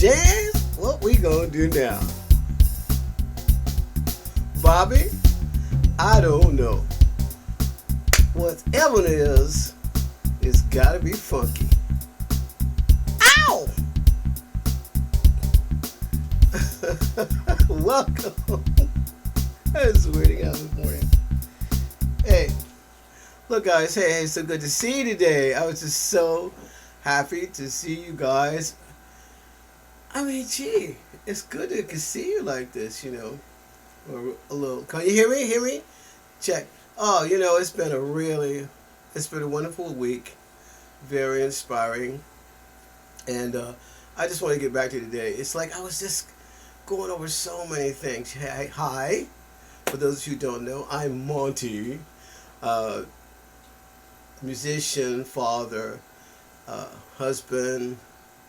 James, what we gonna do now? Bobby, I don't know. Whatever it is, it's gotta be funky. Ow! Welcome. I was waiting out this morning. Hey, look, guys. Hey, it's so good to see you today. I was just so happy to see you guys. I mean, gee, it's good to see you like this, Or a little. Can you hear me? Hear me? Check. Oh, it's been a wonderful week. Very inspiring. And I just want to get back to today. It's like I was just going over so many things. Hi. For those of you who don't know, I'm Monte, uh, musician, father, husband,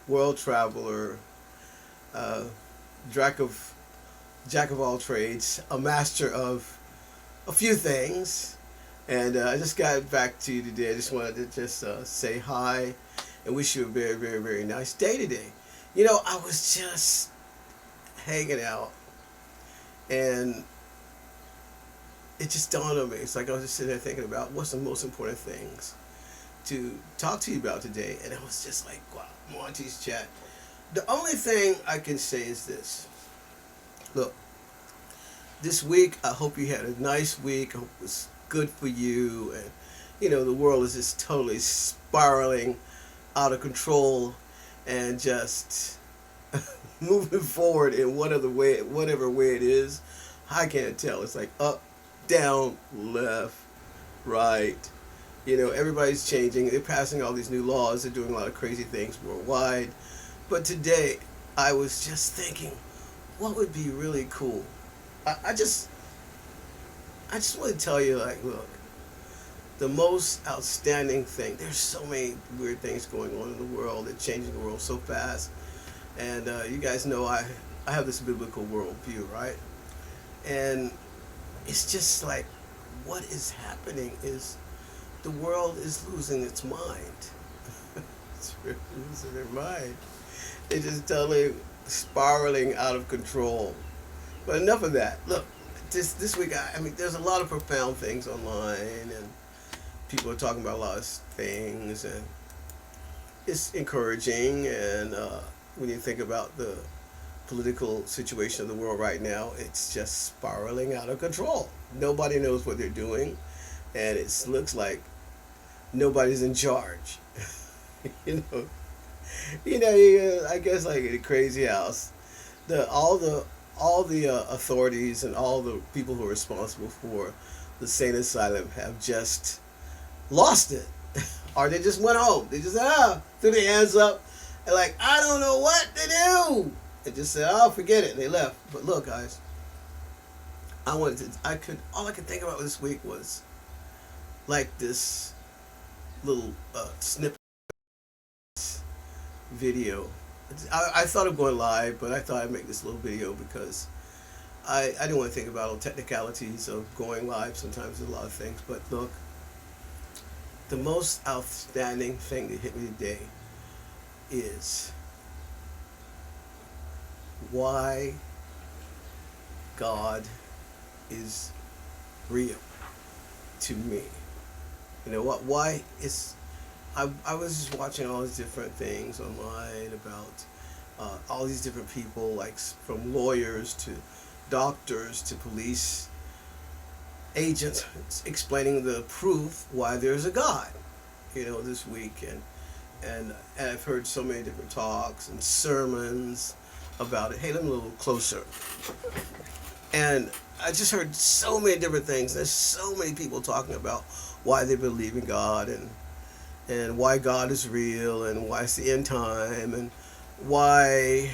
world traveler, uh, jack of jack of all trades, a master of a few things. And I just got back to you today. I just wanted to just say hi and wish you a very, very, very nice day today. I was just hanging out and it just dawned on me. It's like I was just sitting there thinking about what's the most important things to talk to you about today. And I was just like, wow, Monty's chat. The only thing I can say is this. Look, this week, I hope you had a nice week. I hope it was good for you. And, the world is just totally spiraling out of control and just moving forward in whatever way it is. I can't tell. It's like up, down, left, right. Everybody's changing. They're passing all these new laws. They're doing a lot of crazy things worldwide. But today, I was just thinking, what would be really cool? I just want to tell you, like, look, the most outstanding thing. There's so many weird things going on in the world. They're changing the world so fast. And you guys know I have this biblical worldview, right? And it's just like what is happening is the world is losing its mind. It's really losing their mind. They're just totally spiraling out of control. But enough of that. Look, this week, I mean, there's a lot of profound things online, and people are talking about a lot of things, and it's encouraging. And when you think about the political situation of the world right now, it's just spiraling out of control. Nobody knows what they're doing, and it looks like nobody's in charge. you know, I guess like in a crazy house, all the authorities and all the people who are responsible for the sane asylum have just lost it, or they just went home. They just threw their hands up and like, I don't know what to do. They just said, oh, forget it. And they left. But look, guys, all I could think about this week was like this little snippet video. I thought of going live, but I thought I'd make this little video because I didn't want to think about all technicalities of going live. Sometimes there's a lot of things. But look, the most outstanding thing that hit me today is why God is real to me. You know what? Why is I was just watching all these different things online about all these different people, like from lawyers to doctors to police agents, explaining the proof why there's a God. This week, and I've heard so many different talks and sermons about it. Hey, let me a little closer. And I just heard so many different things. There's so many people talking about why they believe in God and why God is real and why it's the end time and why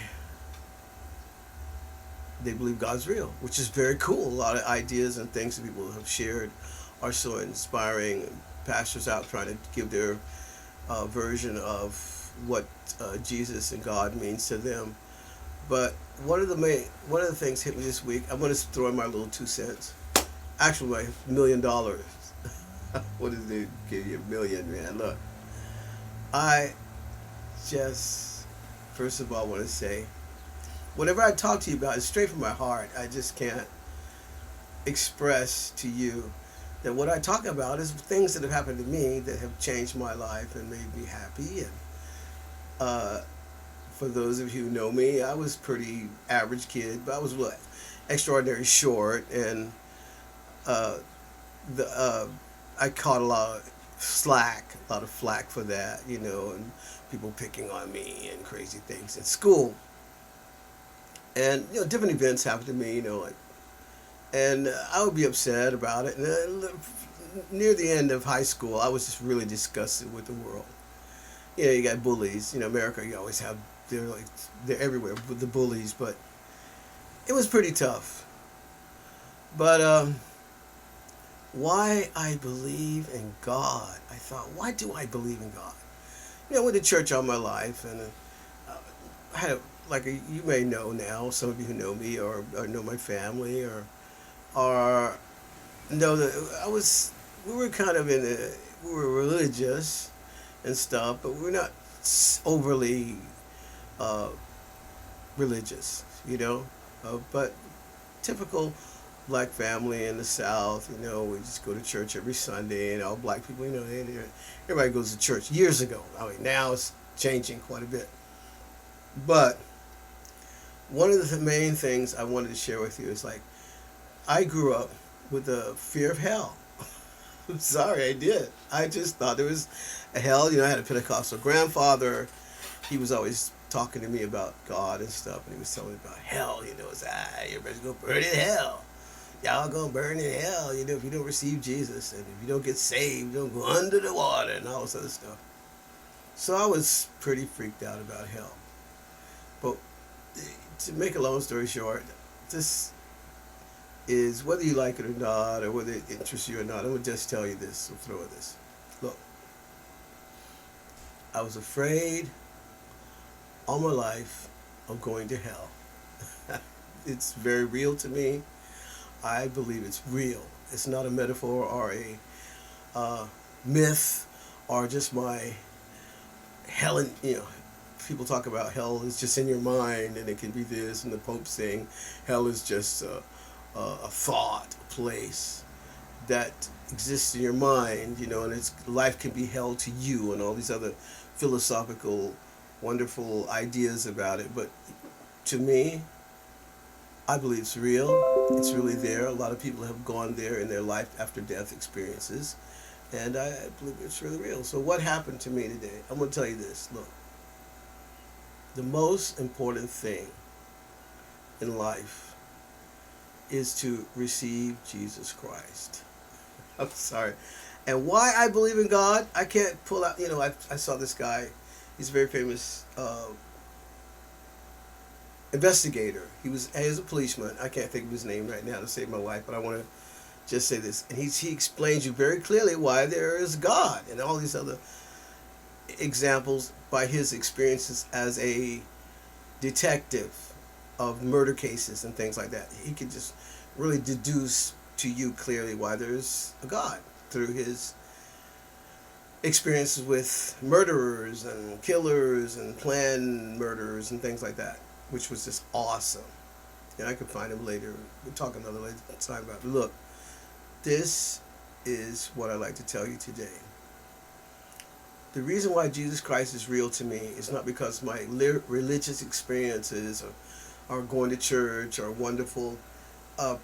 they believe God's real, which is very cool. A lot of ideas and things that people have shared are so inspiring. Pastors out trying to give their version of what Jesus and God means to them. But one of the things hit me this week. I'm going to throw in my little 2 cents. Actually, my $1 million. What does it give you $1 million, man? Look, I just First of all, I want to say, whatever I talk to you about is straight from my heart. I just can't express to you that what I talk about is things that have happened to me that have changed my life and made me happy. And uh, for those of you who know me, I was pretty average kid, but I was what extraordinary short, and uh, the I caught a lot of flack for that, and people picking on me and crazy things in school, and different events happened to me, and I would be upset about it. And near the end of high school, I was just really disgusted with the world. You got bullies. America, you always have they're everywhere with the bullies, but it was pretty tough. But why I believe in God? I thought, why do I believe in God? I went to church all my life, and I had you may know now, some of you who know me or know my family or know that we were kind of we were religious and stuff, but we're not overly uh, religious, but typical black family in the South, we just go to church every Sunday, and all black people, everybody goes to church years ago. I mean, now it's changing quite a bit. But one of the main things I wanted to share with you is I grew up with a fear of hell. I'm sorry, I did. I just thought there was a hell. I had a Pentecostal grandfather. He was always talking to me about God and stuff, and he was telling me about hell. It's everybody's gonna burn in hell. Y'all gonna burn in hell. If you don't receive Jesus, and if you don't get saved, you don't go under the water and all this other stuff. So I was pretty freaked out about hell. But to make a long story short, this is whether you like it or not, or whether it interests you or not. I'm gonna just tell you this. I'll throw this. Look, I was afraid all my life of going to hell. It's very real to me. I believe it's real. It's not a metaphor or a myth or just my hell. People talk about hell is just in your mind, and it can be this, and the Pope saying hell is just a thought, a place that exists in your mind, and life can be hell to you, and all these other philosophical, wonderful ideas about it. But to me, I believe it's real. It's really there. A lot of people have gone there in their life after death experiences, and I believe it's really real. So what happened to me today? I'm going to tell you this. Look, the most important thing in life is to receive Jesus Christ. I'm sorry. And why I believe in God, I can't pull out, I saw this guy. He's a very famous investigator. He was a policeman. I can't think of his name right now to save my life, but I want to just say this. And he explains you very clearly why there is God and all these other examples by his experiences as a detective of murder cases and things like that. He could just really deduce to you clearly why there's a God through his experiences with murderers and killers and planned murders and things like that, which was just awesome. And I could find him later. We'll talk another time about it. Look, this is what I'd like to tell you today. The reason why Jesus Christ is real to me is not because my religious experiences or going to church or wonderful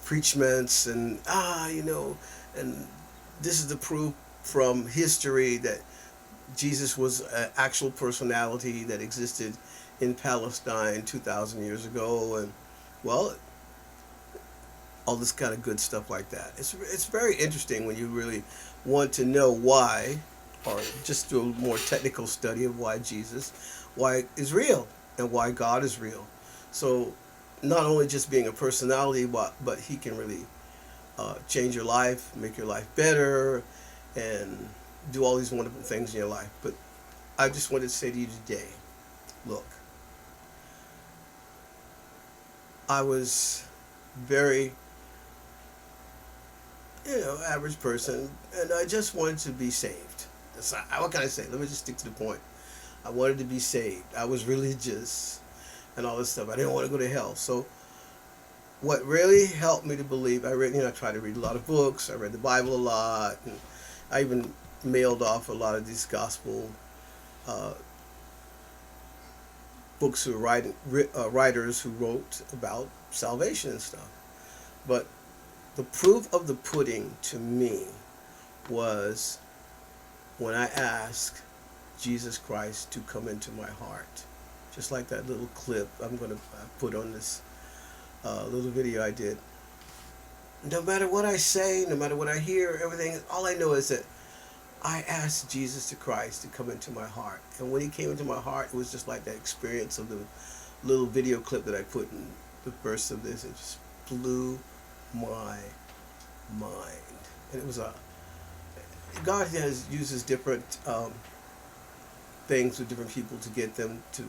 preachments and and this is the proof from history that Jesus was an actual personality that existed in Palestine 2,000 years ago, and all this kind of good stuff like that. It's very interesting when you really want to know why, or just do a more technical study of why is real and why God is real. So not only just being a personality, but he can really change your life, make your life better, and do all these wonderful things in your life. But I just wanted to say to you today, look, I was very, average person, and I just wanted to be saved. What can I say? Let me just stick to the point. I wanted to be saved. I was religious and all this stuff. I didn't want to go to hell. So what really helped me to believe, I read, I tried to read a lot of books. I read the Bible a lot, and I even mailed off a lot of these gospel uh, books who writers who wrote about salvation and stuff. But the proof of the pudding to me was when I asked Jesus Christ to come into my heart. Just like that little clip I'm going to put on this little video I did. No matter what I say, no matter what I hear, everything, all I know is that I asked Jesus Christ to come into my heart. And when he came into my heart, it was just like that experience of the little video clip that I put in the first of this. It just blew my mind. And it was God uses different things with different people to get them to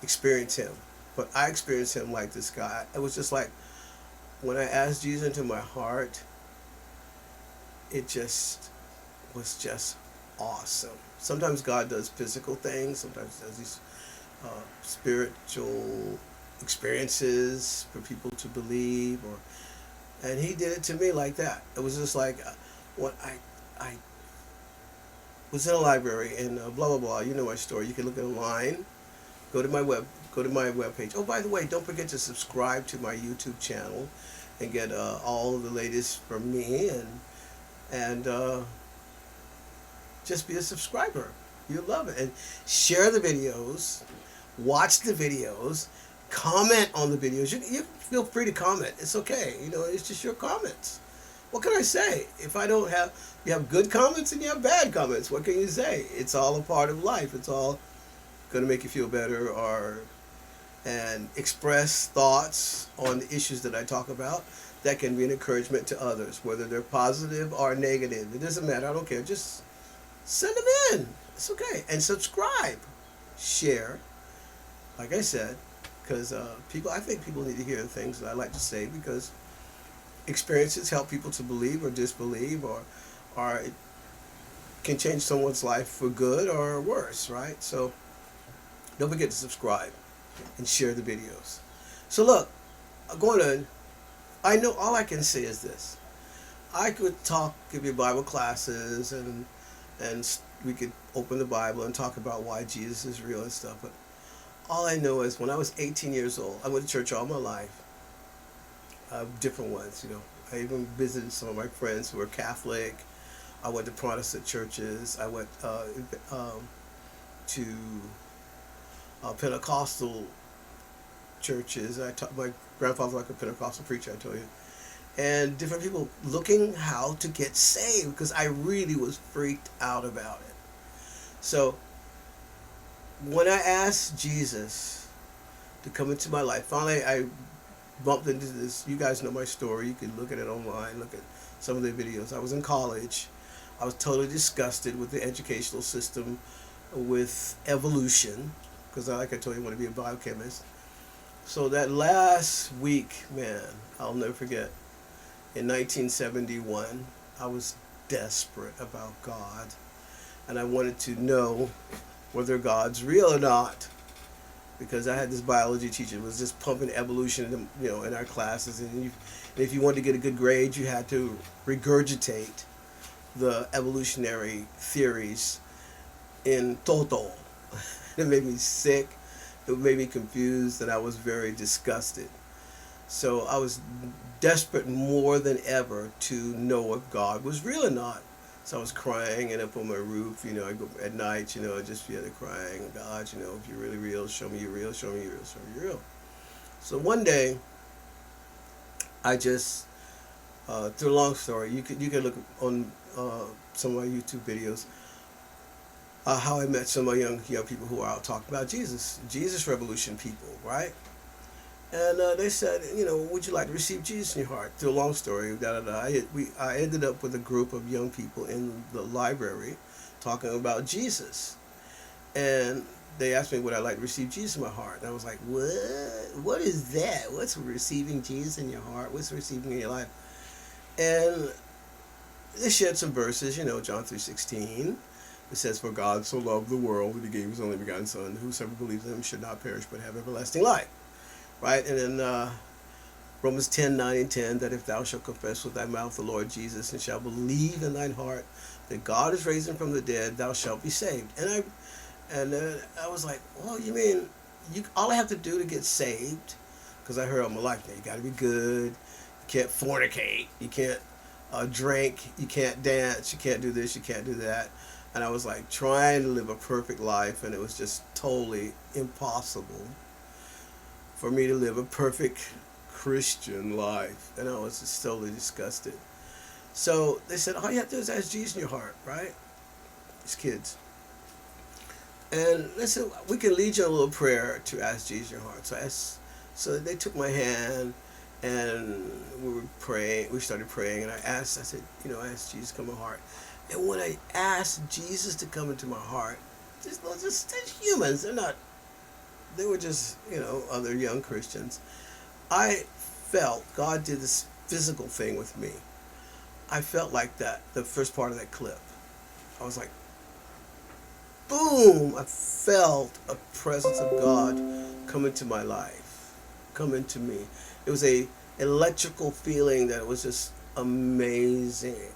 experience him. But I experienced him like this guy. It was just like when I asked Jesus into my heart, it just was just awesome. Sometimes God does physical things. Sometimes he does these spiritual experiences for people to believe, and he did it to me like that. It was just like when I was in a library and blah blah blah. You know my story. You can look at online. Go to my webpage. Oh, by the way, don't forget to subscribe to my YouTube channel and get all of the latest from me, and just be a subscriber. You'll love it. And share the videos, watch the videos, comment on the videos. You feel free to comment. It's okay. It's just your comments. What can I say? If I don't have, you have good comments and you have bad comments. What can you say? It's all a part of life. It's all going to make you feel better and express thoughts on the issues that I talk about that can be an encouragement to others, whether they're positive or negative. It doesn't matter. I don't care. Just send them in. It's okay. And subscribe. Share. Like I said, because I think people need to hear the things that I like to say, because experiences help people to believe or disbelieve, or it can change someone's life for good or worse, right? So don't forget to subscribe and share the videos. So look, I know all I can say is this. I could give you Bible classes, and we could open the Bible and talk about why Jesus is real and stuff, but all I know is when I was 18 years old, I went to church all my life, different ones, I even visited some of my friends who were Catholic. I went to Protestant churches. I went to Pentecostal churches. My grandfather was like a Pentecostal preacher, I told you. And different people looking how to get saved, because I really was freaked out about it. So when I asked Jesus to come into my life, finally I bumped into this. You guys know my story. You can look at it online, look at some of the videos. I was in college. I was totally disgusted with the educational system, with evolution, because like I told you, I want to be a biochemist. So that last week, man, I'll never forget. In 1971, I was desperate about God, and I wanted to know whether God's real or not, because I had this biology teacher who was just pumping evolution, in our classes, and if you wanted to get a good grade, you had to regurgitate the evolutionary theories in toto. It made me sick. It made me confused, and I was very disgusted. So I was desperate more than ever to know if God was real or not. So I was crying and up on my roof, I go at night, just crying, God, if you're really real, show me you're real, show me you're real, show me you're real. So one day, I just, through a long story, you can look on some of my YouTube videos, how I met some of young people who are out talking about Jesus Revolution people, right? And they said, would you like to receive Jesus in your heart? Through a long story, I ended up with a group of young people in the library talking about Jesus. And they asked me, would I like to receive Jesus in my heart? And I was like, what? What is that? What's receiving Jesus in your heart? What's receiving in your life? And they shared some verses, John 3:16. It says, "For God so loved the world that He gave His only begotten Son, whosoever believes in Him should not perish but have everlasting life." Right, and then Romans 10:9 and 10, that if thou shalt confess with thy mouth the Lord Jesus and shalt believe in thine heart that God is raised him from the dead, thou shalt be saved. And I was like, well, you mean all I have to do to get saved? Because I heard all my life, you got to be good, you can't fornicate, you can't drink, you can't dance, you can't do this, you can't do that. And I was like trying to live a perfect life, and it was just totally impossible for me to live a perfect Christian life. And I was just totally disgusted. So they said, all you have to do is ask Jesus in your heart, right? These kids. And they said, we can lead you in a little prayer to ask Jesus in your heart. So they took my hand and we were praying. We started praying, and I said, I asked Jesus to come in my heart. And when I asked Jesus to come into my heart, just humans, they were just, other young Christians. I felt God did this physical thing with me. I felt like that, the first part of that clip. I was like, boom! I felt a presence of God come into my life, come into me. It was a electrical feeling that was just amazing.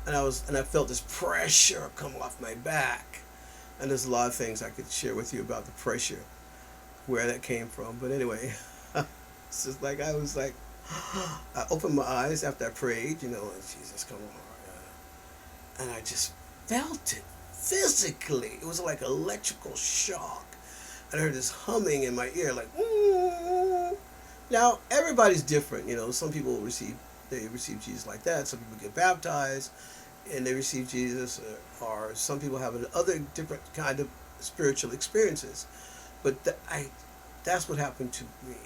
And I felt this pressure come off my back. And there's a lot of things I could share with you about the pressure, where that came from. But anyway, it's just like I was like, I opened my eyes after I prayed, and Jesus, come on. And I just felt it physically. It was like electrical shock. And I heard this humming in my ear, like, Now, everybody's different, Some people receive Jesus like that. Some people get baptized and they receive Jesus, or some people have other different kind of spiritual experiences. But that's what happened to me.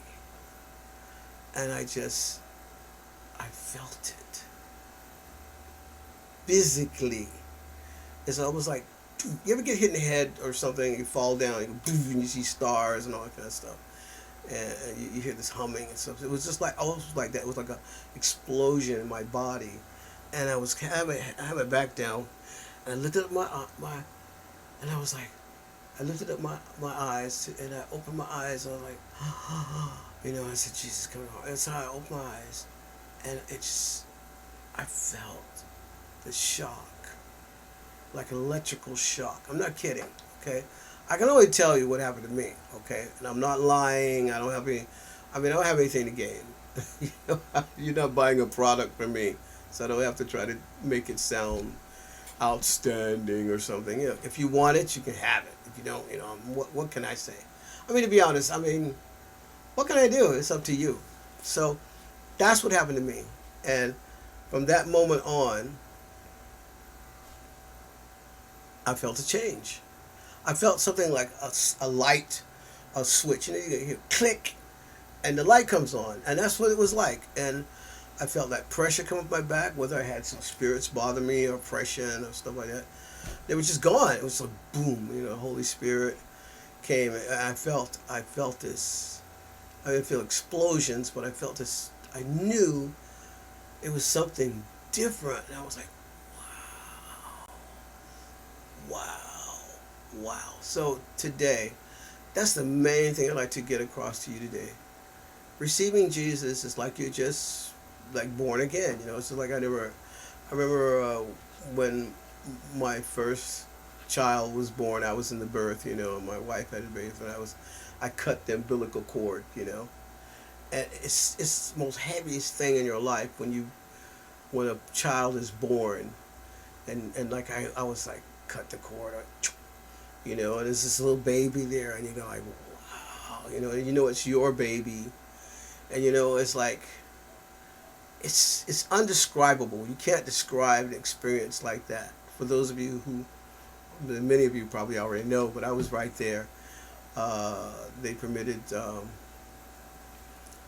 And I felt it physically. It's almost like, you ever get hit in the head or something, you fall down, and you see stars and all that kind of stuff. And you hear this humming and stuff. It was just like, almost like that. It was like an explosion in my body. And I was having it back down, and I lifted up and I was like, I lifted up my eyes, and I opened my eyes, and I was like, I said, Jesus, come on. And so I opened my eyes, and I felt the shock, like an electrical shock. I'm not kidding, okay? I can only tell you what happened to me, okay? And I'm not lying. I don't have anything to gain. You're not buying a product from me, so I don't have to try to make it sound outstanding or something. If you want it, you can have it. If you don't, what can I say? To be honest, what can I do? It's up to you. So that's what happened to me. And from that moment on, I felt a change. I felt something like a light, a switch. You hear click, and the light comes on. And that's what it was like. And I felt that pressure come up my back, whether I had some spirits bother me or oppression or stuff like that. They were just gone. It was like boom, Holy Spirit came. And I felt this. I didn't feel explosions, but I felt this. I knew it was something different. And I was like, wow. So today, that's the main thing I'd like to get across to you today. Receiving Jesus is like you're just like born again. It's just like I remember when my first child was born. I was in the birth, and my wife had a baby, and I cut the umbilical cord, and it's the most heaviest thing in your life when a child is born, and like I was like, cut the cord, and there's this little baby there, and you're like, wow, and it's your baby, and it's like, it's undescribable. You can't describe an experience like that. For those of you many of you probably already know, but I was right there. They permitted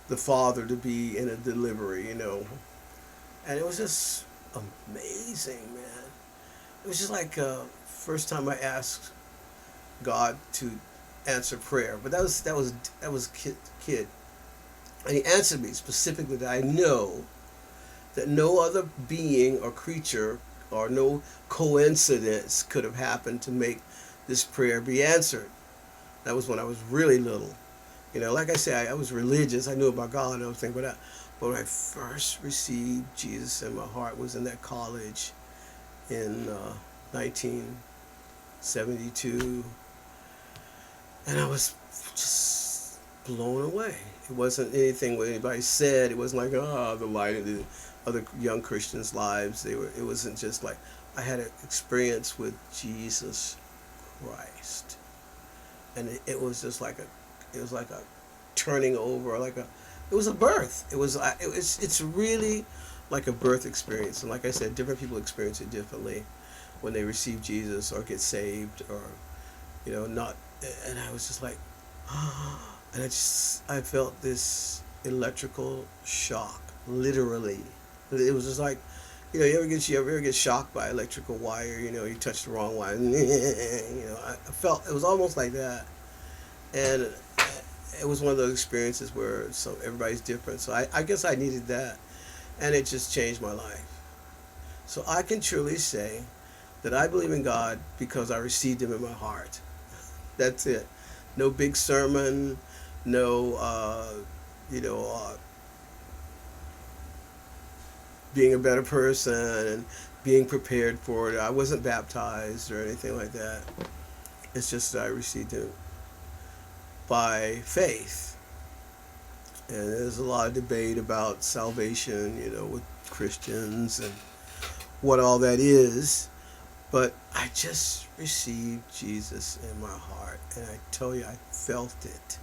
the father to be in a delivery, and it was just amazing, man. It was just like first time I asked God to answer prayer, but that was kid, and He answered me specifically that I know that no other being or creature or no coincidence could have happened to make this prayer be answered. That was when I was really little. Like I said, I was religious. I knew about God and everything, but when I first received Jesus in my heart was in that college in 1972, and I was just blown away. It wasn't anything what anybody said. It wasn't like, the light of the other young Christians' lives. It wasn't just like I had an experience with Jesus Christ, and it was just like it was like a turning over, it was a birth. It's really like a birth experience, and like I said, different people experience it differently when they receive Jesus or get saved, or not. And I was just like, and I felt this electrical shock, literally. It was just like, you ever get shocked by electrical wire? You touch the wrong wire. I felt it was almost like that, and it was one of those experiences where everybody's different. So I guess I needed that, and it just changed my life. So I can truly say that I believe in God because I received Him in my heart. That's it. No big sermon, no, being a better person and being prepared for it. I wasn't baptized or anything like that. It's just that I received Him by faith. And there's a lot of debate about salvation, with Christians and what all that is. But I just received Jesus in my heart, and I tell you, I felt it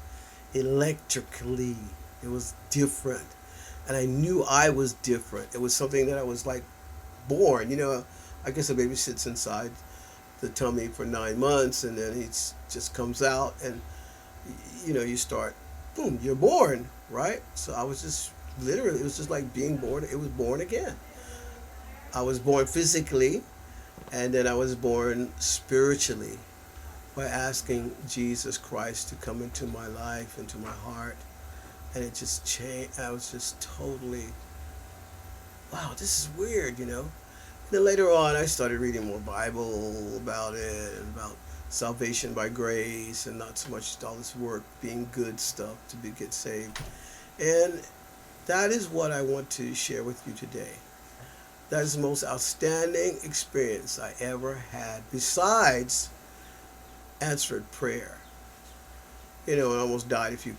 electrically. It was different, and I knew I was different. It was something that I was like born. I guess a baby sits inside the tummy for 9 months, and then he just comes out, and you start, boom, you're born, right? So I was just literally, it was just like being born. It was born again. I was born physically, and then I was born spiritually by asking Jesus Christ to come into my life, into my heart. And it just changed. I was just totally, wow, this is weird, And then later on, I started reading more Bible about it, and about salvation by grace, and not so much all this work, being good stuff to get saved. And that is what I want to share with you today. That is the most outstanding experience I ever had, besides answered prayer. I almost died a few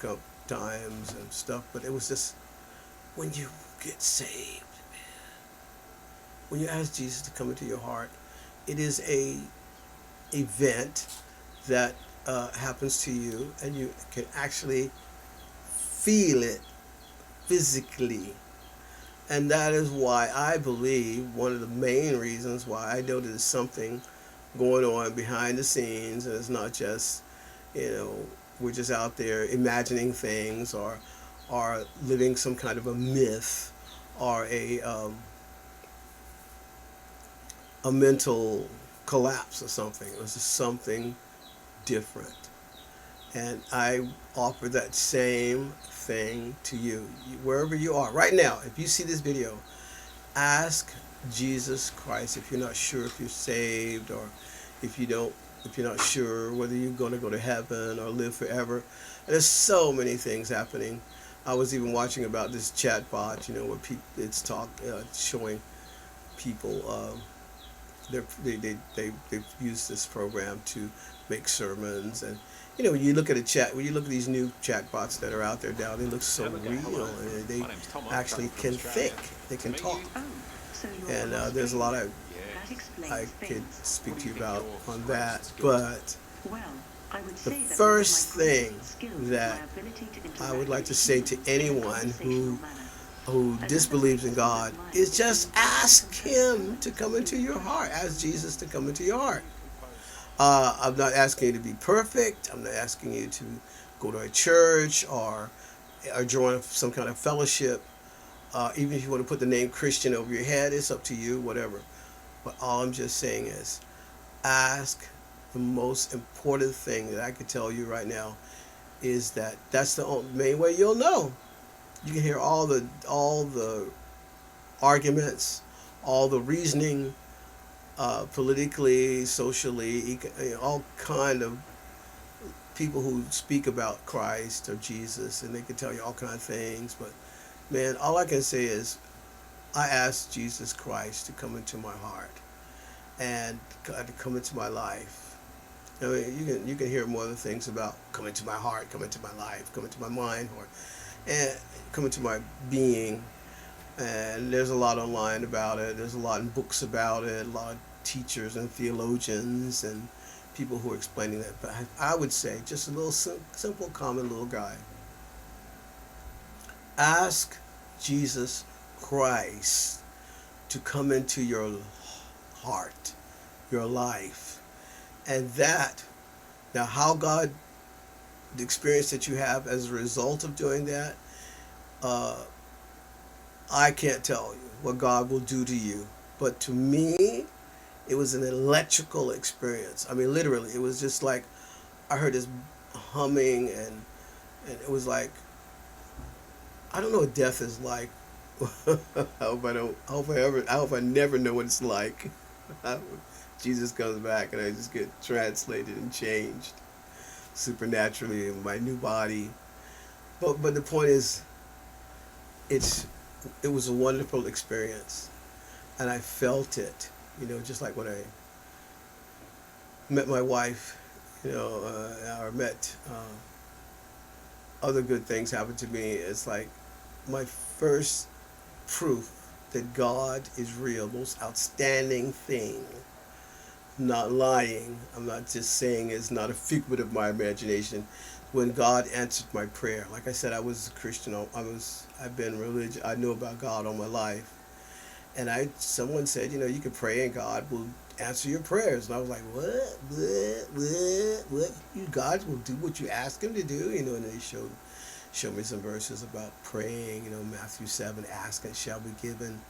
times and stuff, but it was just when you get saved, man. When you ask Jesus to come into your heart, it is a event that happens to you, and you can actually feel it physically. And that is why I believe, one of the main reasons why I know there's something going on behind the scenes, and it's not just, we're just out there imagining things, or living some kind of a myth, or a mental collapse or something. It was just something different. And I offer that same thing to you, wherever you are right now. If you see this video, ask Jesus Christ. If you're not sure if you're saved, or if you're not sure whether you're going to go to heaven or live forever. And there's so many things happening. I was even watching about this chat bot, where it's showing people they've used this program to make sermons. And when you look at these new chat bots that are out there now, they look so real, and they actually can think, they can talk. And there's a lot I could speak to you about on that. But the first thing that I would like to say to anyone who disbelieves in God is just ask Him to come into your heart. Ask Jesus to come into your heart. I'm not asking you to be perfect. I'm not asking you to go to a church or join some kind of fellowship. Even if you want to put the name Christian over your head, it's up to you, whatever. But all I'm just saying is, ask. The most important thing that I could tell you right now is that's the main way you'll know. You can hear all the arguments, all the reasoning, politically, socially, all kind of people who speak about Christ or Jesus, and they can tell you all kind of things. But man, all I can say is I asked Jesus Christ to come into my heart and God to come into my life. I mean, you can hear more other things about come into my heart, come into my life, come into my mind, or and come into my being. And there's a lot online about it. There's a lot in books about it. A lot of teachers and theologians and people who are explaining that. But I would say just a little simple, common little guy. Ask Jesus Christ to come into your heart, your life, and that. Now, how God, the experience that you have as a result of doing that, uh, I can't tell you what God will do to you. But to me, it was an electrical experience. I mean, literally, it was just like I heard this humming, and it was like I don't know what death is like. I hope I don't. I hope I never know what it's like. Jesus comes back and I just get translated and changed supernaturally in my new body. But the point is, it's it was a wonderful experience, and I felt it. Just like when I met my wife, or met other good things happened to me. It's like my first proof that God is real, most outstanding thing. Not lying. I'm not just saying it's not a figment of my imagination. When God answered my prayer, like I said, I was a Christian. I've been religious. I knew about God all my life, and someone said, you can pray and God will answer your prayers. And I was like, what? God will do what you ask Him to do, and they showed me some verses about praying. Matthew 7, ask and it shall be given.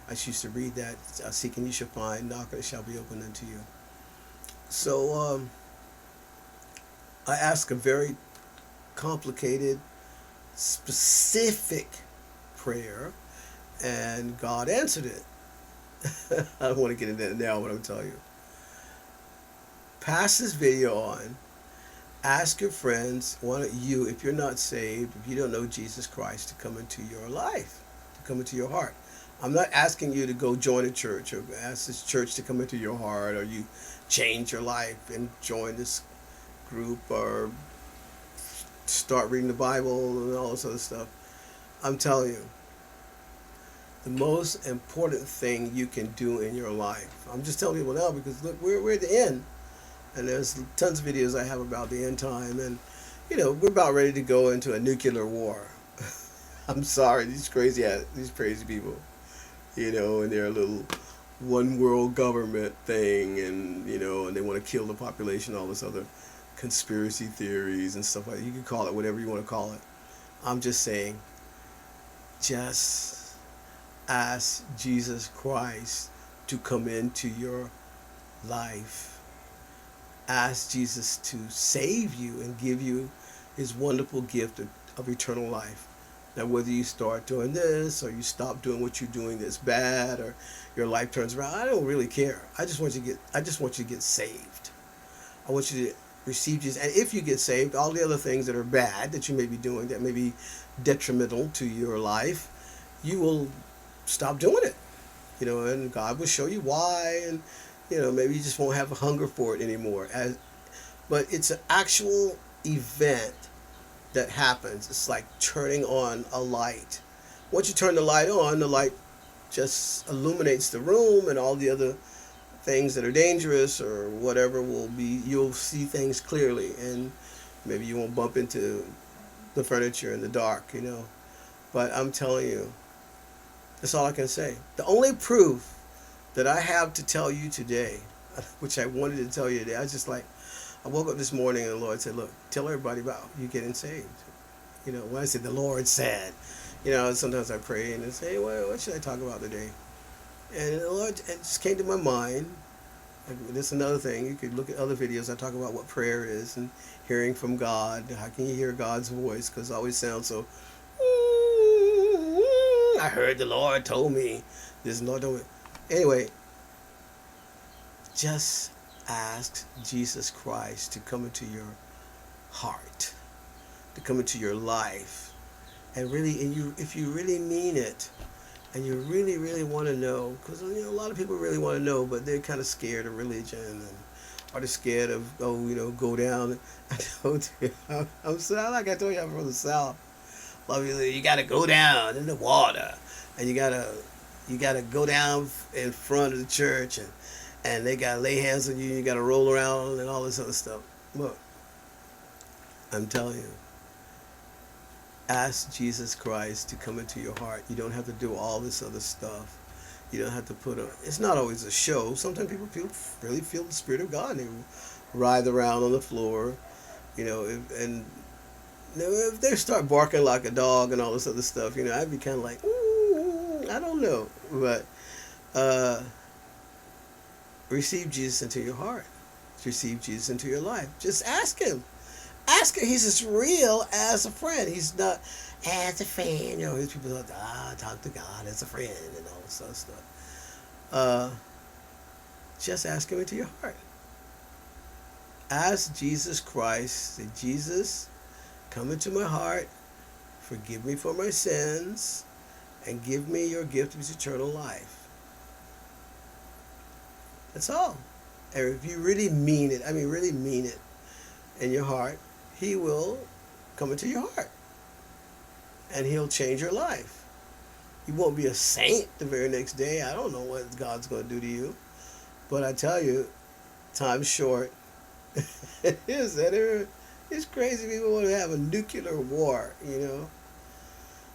I used to read that. Seek and you shall find. Knock and it shall be opened unto you. So I asked a very complicated, specific prayer, and God answered it. I don't want to get into that now, but I'm telling you. Pass this video on. Ask your friends, if you're not saved, if you don't know Jesus Christ, to come into your life, to come into your heart. I'm not asking you to go join a church or ask this church to come into your heart, or you change your life and join this group or start reading the Bible and all this other stuff. I'm telling you, the most important thing you can do in your life. I'm just telling people now because look, we're at the end, and there's tons of videos I have about the end time, and we're about ready to go into a nuclear war. I'm sorry, these crazy people, and their little one world government thing, and and they want to kill the population, all this other conspiracy theories and stuff like that. You can call it whatever you want to call it. I'm just saying, just ask Jesus Christ to come into your life. Ask Jesus to save you and give you His wonderful gift of eternal life. Now, whether you start doing this or you stop doing what you're doing that's bad, or your life turns around, I don't really care. I just want you to get saved. I want you to receive Jesus. And if you get saved, all the other things that are bad that you may be doing that may be detrimental to your life, you will stop doing it. And God will show you why, and maybe you just won't have a hunger for it anymore. But it's an actual event that happens. It's like turning on a light. Once you turn the light on, the light just illuminates the room, and all the other things that are dangerous or whatever you'll see things clearly, and maybe you won't bump into the furniture in the dark, But I'm telling you, that's all I can say. The only proof that I have to tell you today, which I wanted to tell you today, I woke up this morning and the Lord said, look, tell everybody about you getting saved. When I said the Lord said, sometimes I pray and I say, well, what should I talk about today? And the Lord, it just came to my mind. That's another thing. You could look at other videos. I talk about what prayer is and hearing from God. How can you hear God's voice? Because it always sounds so, I heard the Lord told me. This Lord told me. Anyway, Just ask Jesus Christ to come into your heart, to come into your life, and really, and you, if you really mean it, and you really, really want to know, because a lot of people really want to know, but they're kind of scared of religion, and or they're scared of go down. I told you, I'm so like I told you, I'm from the South. A lot of people, you got to go down in the water, and you gotta go down in front of the church, and they gotta lay hands on you. You gotta roll around and all this other stuff. Look, I'm telling you, ask Jesus Christ to come into your heart. You don't have to do all this other stuff. You don't have to put a. It's not always a show. Sometimes people really feel the Spirit of God. And they writhe around on the floor, and if they start barking like a dog and all this other stuff, I'd be kind of like, I don't know, but receive Jesus into your heart. Receive Jesus into your life. Just ask Him. Ask Him. He's as real as a friend. He's not as a friend. These people like, talk to God as a friend and all this other stuff. Just ask Him into your heart. Ask Jesus Christ. Say, Jesus, come into my heart. Forgive me for my sins. And give me your gift of eternal life. That's all. And if you really mean it, really mean it in your heart, He will come into your heart. And He'll change your life. You won't be a saint the very next day. I don't know what God's going to do to you. But I tell you, time's short. It is. It's crazy people want to have a nuclear war,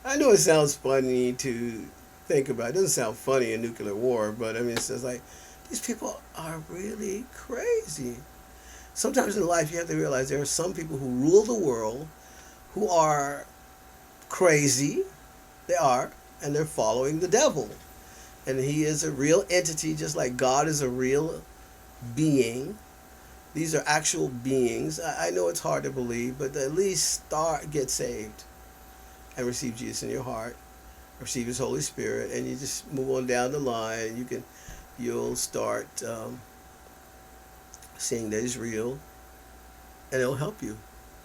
I know it sounds funny to think about. It doesn't sound funny, a nuclear war, but it's just like, these people are really crazy. Sometimes in life you have to realize there are some people who rule the world who are crazy. They are, and they're following the devil. And he is a real entity, just like God is a real being. These are actual beings. I know it's hard to believe, but at least get saved and receive Jesus in your heart, receive His Holy Spirit, and you just move on down the line. You'll start seeing that He's real, and it'll help you.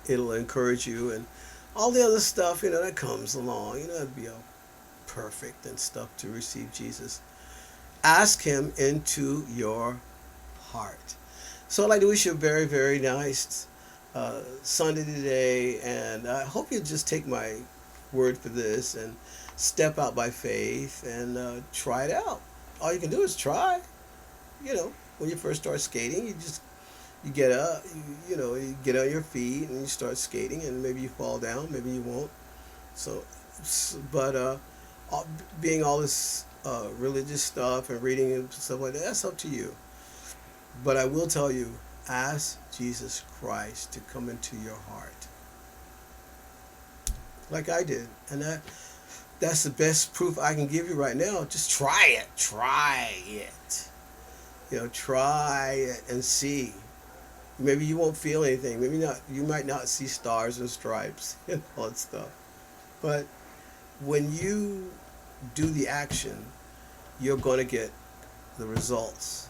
It'll encourage you, and all the other stuff, that comes along. It'd be perfect and stuff to receive Jesus. Ask Him into your heart. So I'd like to wish you a very, very nice Sunday today, and I hope you just take my word for this and step out by faith and try it out. All you can do is try. When you first start skating, you get up, you get on your feet and you start skating, and maybe you fall down, maybe you won't. But being all this religious stuff and reading and stuff like that, that's up to you. But I will tell you, ask Jesus Christ to come into your heart. Like I did. And that's the best proof I can give you right now. Just try it. Try it. Try it and see. Maybe you won't feel anything. Maybe not. You might not see stars and stripes and all that stuff. But when you do the action, you're going to get the results.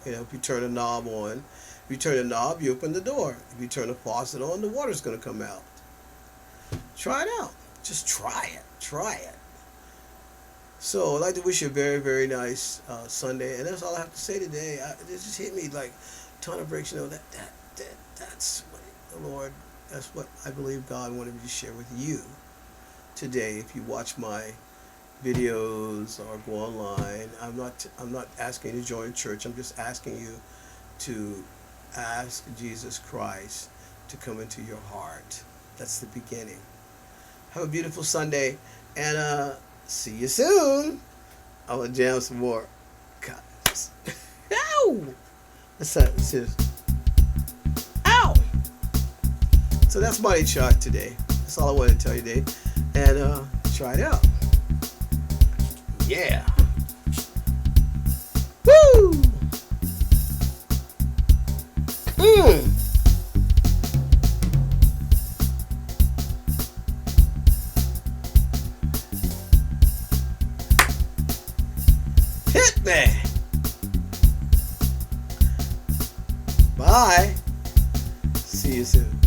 If you turn a knob on, if you turn a knob, you open the door. If you turn a faucet on, the water's going to come out. Try it out. Just try it. Try it. So I'd like to wish you a very, very nice Sunday. And that's all I have to say today. It just hit me like a ton of bricks. That's what the Lord, that's what I believe God wanted me to share with you today. If you watch my videos or go online, I'm not asking you to join church. I'm just asking you to ask Jesus Christ to come into your heart. That's the beginning. Have a beautiful Sunday, and see you soon. I'm gonna jam some more. God, ow! What's that? Ow! So that's Money Chart today. That's all I wanted to tell you today, and try it out. Yeah. Woo! Hit me. Bye. See you soon.